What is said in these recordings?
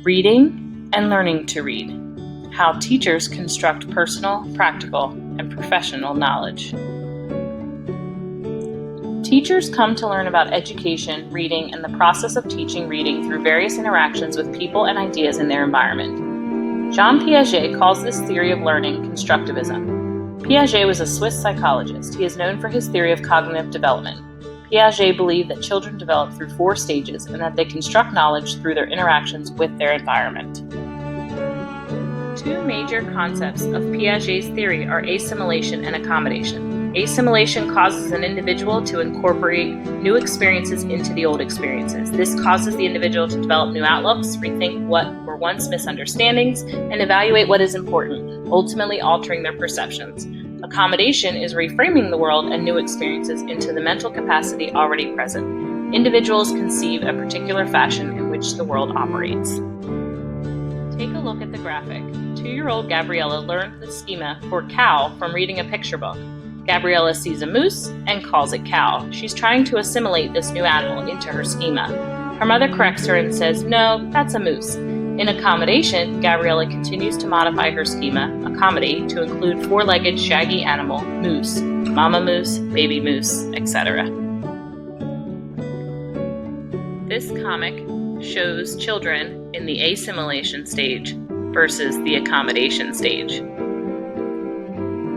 Reading and learning to read. How teachers construct personal, practical, and professional knowledge. Teachers come to learn about education, reading, and the process of teaching reading through various interactions with people and ideas in their environment. Jean Piaget calls this theory of learning constructivism. Piaget was a Swiss psychologist. He is known for his theory of cognitive development. Piaget believed that children develop through 4 stages and that they construct knowledge through their interactions with their environment. 2 major concepts of Piaget's theory are assimilation and accommodation. Assimilation causes an individual to incorporate new experiences into the old experiences. This causes the individual to develop new outlooks, rethink what were once misunderstandings, and evaluate what is important, ultimately altering their perceptions. Accommodation is reframing the world and new experiences into the mental capacity already present. Individuals conceive a particular fashion in which the world operates. Take a look at the graphic. 2-year-old Gabriella learned the schema for cow from reading a picture book. Gabriella sees a moose and calls it cow. She's trying to assimilate this new animal into her schema. Her mother corrects her and says, "No, that's a moose." In accommodation, Gabriella continues to modify her schema, accommodate, to include 4-legged shaggy animal, moose, mama moose, baby moose, etc. This comic shows children in the assimilation stage versus the accommodation stage.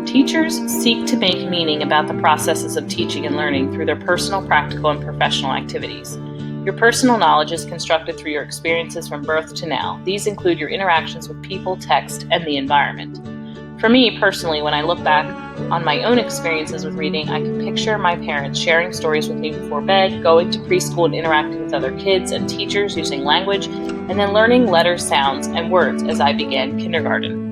Teachers seek to make meaning about the processes of teaching and learning through their personal, practical, and professional activities. Your personal knowledge is constructed through your experiences from birth to now. These include your interactions with people, text, and the environment. For me, personally, when I look back on my own experiences with reading, I can picture my parents sharing stories with me before bed, going to preschool and interacting with other kids and teachers using language, and then learning letters, sounds, and words as I began kindergarten.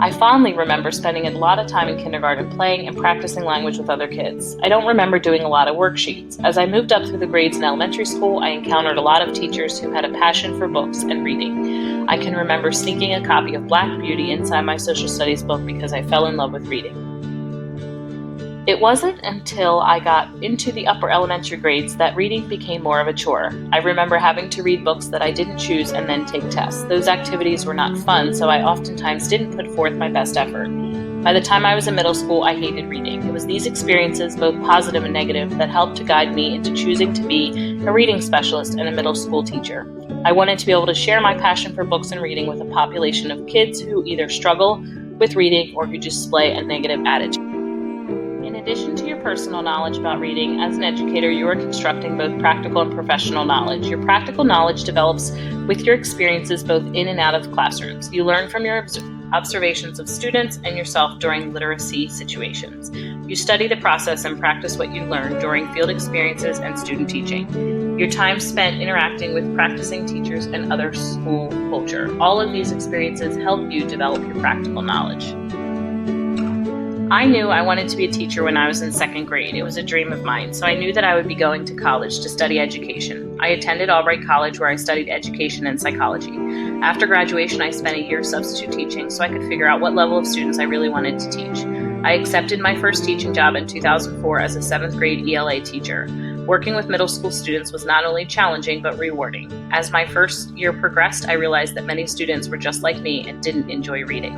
I fondly remember spending a lot of time in kindergarten playing and practicing language with other kids. I don't remember doing a lot of worksheets. As I moved up through the grades in elementary school, I encountered a lot of teachers who had a passion for books and reading. I can remember sneaking a copy of Black Beauty inside my social studies book because I fell in love with reading. It wasn't until I got into the upper elementary grades that reading became more of a chore. I remember having to read books that I didn't choose and then take tests. Those activities were not fun, so I oftentimes didn't put forth my best effort. By the time I was in middle school, I hated reading. It was these experiences, both positive and negative, that helped to guide me into choosing to be a reading specialist and a middle school teacher. I wanted to be able to share my passion for books and reading with a population of kids who either struggle with reading or who display a negative attitude. In addition to your personal knowledge about reading, as an educator, you are constructing both practical and professional knowledge. Your practical knowledge develops with your experiences both in and out of classrooms. You learn from your observations of students and yourself during literacy situations. You study the process and practice what you learn during field experiences and student teaching. Your time spent interacting with practicing teachers and other school culture. All of these experiences help you develop your practical knowledge. I knew I wanted to be a teacher when I was in 2nd grade. It was a dream of mine, so I knew that I would be going to college to study education. I attended Albright College where I studied education and psychology. After graduation, I spent a year substitute teaching so I could figure out what level of students I really wanted to teach. I accepted my first teaching job in 2004 as a 7th grade ELA teacher. Working with middle school students was not only challenging but rewarding. As my first year progressed, I realized that many students were just like me and didn't enjoy reading.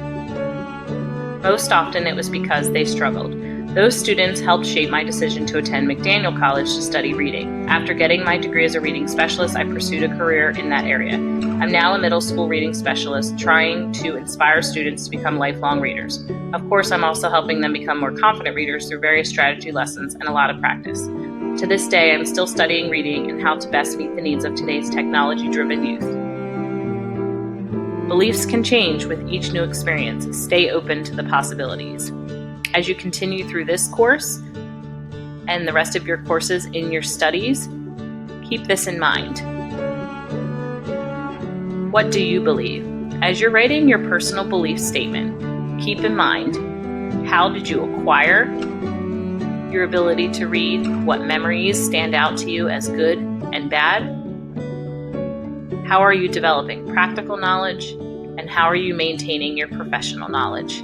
Most often it was because they struggled. Those students helped shape my decision to attend McDaniel College to study reading. After getting my degree as a reading specialist, I pursued a career in that area. I'm now a middle school reading specialist, trying to inspire students to become lifelong readers. Of course, I'm also helping them become more confident readers through various strategy lessons and a lot of practice. To this day, I'm still studying reading and how to best meet the needs of today's technology-driven youth. Beliefs can change with each new experience. Stay open to the possibilities. As you continue through this course and the rest of your courses in your studies, keep this in mind. What do you believe? As you're writing your personal belief statement, keep in mind, how did you acquire your ability to read? What memories stand out to you as good and bad? How are you developing practical knowledge? And how are you maintaining your professional knowledge?